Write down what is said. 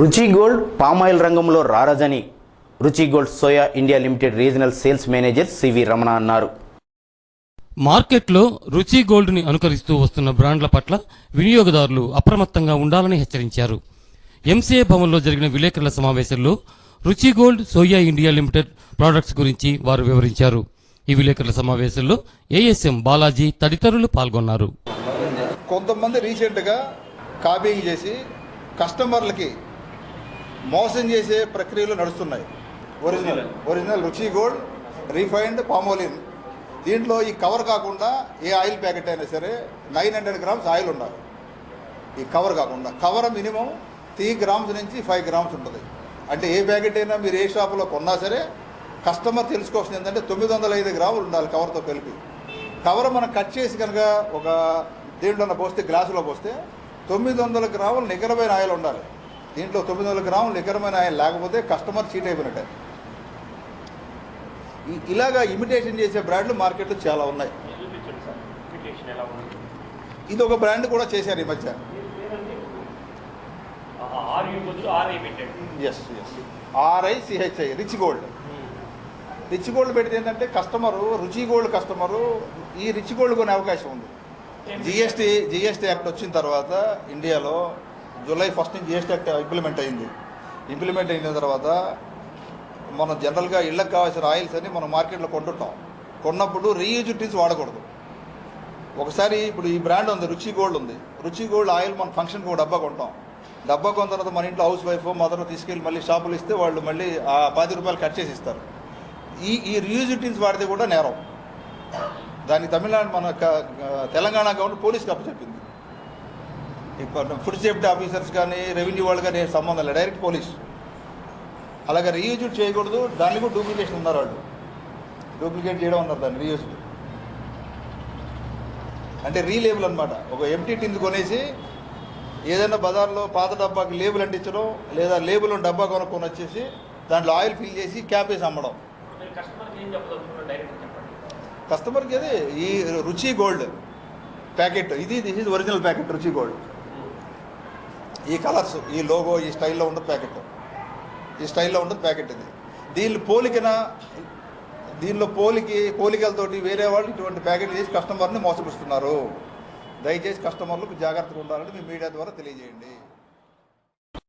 రుచి gold palm oil రంగంలో రారాజని Ruchi gold soya India limited regional sales manager CV Ramana అన్నారు. మార్కెట్లో రుచి గోల్డ్ని అనుకరిస్తూ వస్తున్న బ్రాండ్ల పట్ల వినియోగదారులు అప్రమత్తంగా ఉండాలని హెచ్చరించారు. ఎంసీఏ భవన్లో జరిగిన విలేకరుల సమావేశంలో రుచి gold soya India limited products గురించి వారు వివరించారు. ఈ విలేకరుల సమావేశంలో ఏఎస్ఎం బాలాజీ తదితరులు పాల్గొన్నారు. కొంతమంది రీసెంట్గా కాపీయింగ్ చేసి కస్టమర్లకి మోసం చేసే ప్రక్రియలు నడుస్తున్నాయి. ఒరిజినల్ రుచి గోల్డ్ రీఫైన్డ్ పామోలిన్, దీంట్లో ఈ కవర్ కాకుండా ఏ ఆయిల్ ప్యాకెట్ అయినా సరే 900 గ్రామ్స్ ఆయిల్ ఉండాలి. ఈ కవర్ కాకుండా కవర్ మినిమం 3 గ్రామ్స్ నుంచి 5 గ్రామ్స్ ఉంటుంది. అంటే ఏ ప్యాకెట్ అయినా మీరు ఏ షాపులో కొన్నా సరే కస్టమర్ తెలుసుకోవాల్సింది ఏంటంటే 905 గ్రాములు ఉండాలి కవర్తో కలిపి. కవర్ మనం కట్ చేసి కనుక ఒక దీంట్లో పోస్తే గ్లాసులో పోస్తే 900 గ్రాములు నికరమైన ఆయిల్ ఉండాలి. దీంట్లో 900 గ్రాములు నికరమైన ఆయిల్ లేకపోతే కస్టమర్ చీట్ అయిపోయినట్టే. ఇలాగా ఇమిటేషన్ చేసే బ్రాండ్లు మార్కెట్లో చాలా ఉన్నాయి. ఇది ఒక బ్రాండ్ కూడా చేశారు ఈ మధ్య. RICHI rich gold. Rich gold పెడితే ఏంటంటే కస్టమరు రుచి గోల్డ్ కస్టమరు ఈ రిచ్ గోల్డ్ కొనే అవకాశం ఉంది. జిఎస్టీ యాక్ట్ వచ్చిన తర్వాత ఇండియాలో జూలై 1 నుంచి జిఎస్టీ యాక్ట్ ఇంప్లిమెంట్ అయిన తర్వాత మనం జనరల్గా ఇళ్ళకి కావాల్సిన ఆయిల్స్ అని మనం మార్కెట్లో కొన్నప్పుడు రీయూజ్డ్ టిన్స్ వాడకూడదు. ఒకసారి ఇప్పుడు ఈ బ్రాండ్ ఉంది, రుచి గోల్డ్ ఉంది. రుచి గోల్డ్ ఆయిల్ మన ఫంక్షన్కి ఒక డబ్బా కొంటాం. డబ్బా కొన్న తర్వాత మన ఇంట్లో హౌస్ వైఫ్ మదర్ తీసుకెళ్ళి మళ్ళీ షాపులు ఇస్తే వాళ్ళు మళ్ళీ ఆ 10 రూపాయలు కట్ చేసి ఇస్తారు. ఈ రీయూజ్డ్ టిన్స్ వాడితే కూడా నేరం. దానికి తమిళనాడు మన తెలంగాణ గవర్నమెంట్ పోలీస్కి అప్పచెప్పింది. ఫుడ్ సేఫ్టీ ఆఫీసర్స్ కానీ రెవెన్యూ వాళ్ళు కానీ సంబంధం లేదు, డైరెక్ట్ పోలీస్. అలాగే రీయూజ్డ్ చేయకూడదు. దాన్ని కూడా డూప్లికేషన్ ఉన్నారు, వాళ్ళు డూప్లికేట్ చేయడం ఉన్నారు దాన్ని రీయూజ్డ్ అంటే రీలేబుల్ అనమాట. ఒక ఎంటీ టిన్ కొనేసి ఏదైనా బజార్లో పాత డబ్బాకి లేబుల్ అంటించడం, లేదా లేబుల్ డబ్బా కొనుక్కొని వచ్చేసి దాంట్లో ఆయిల్ ఫిల్ చేసి క్యాప్ వేసి అమ్మడం. కస్టమర్కి అది ఈ రుచి gold packet this is original packet రుచి గోల్డ్. ఈ కలర్స్, ఈ లోగో, ఈ స్టైల్లో ఉండదు ప్యాకెట్. ఇది దీనిలో పోలికలతోటి వేరే వాళ్ళు ఇటువంటి ప్యాకెట్లు చేసి కస్టమర్ని మోసపిస్తున్నారు. దయచేసి కస్టమర్లకు జాగ్రత్తగా ఉండాలని మీ మీడియా ద్వారా తెలియజేయండి.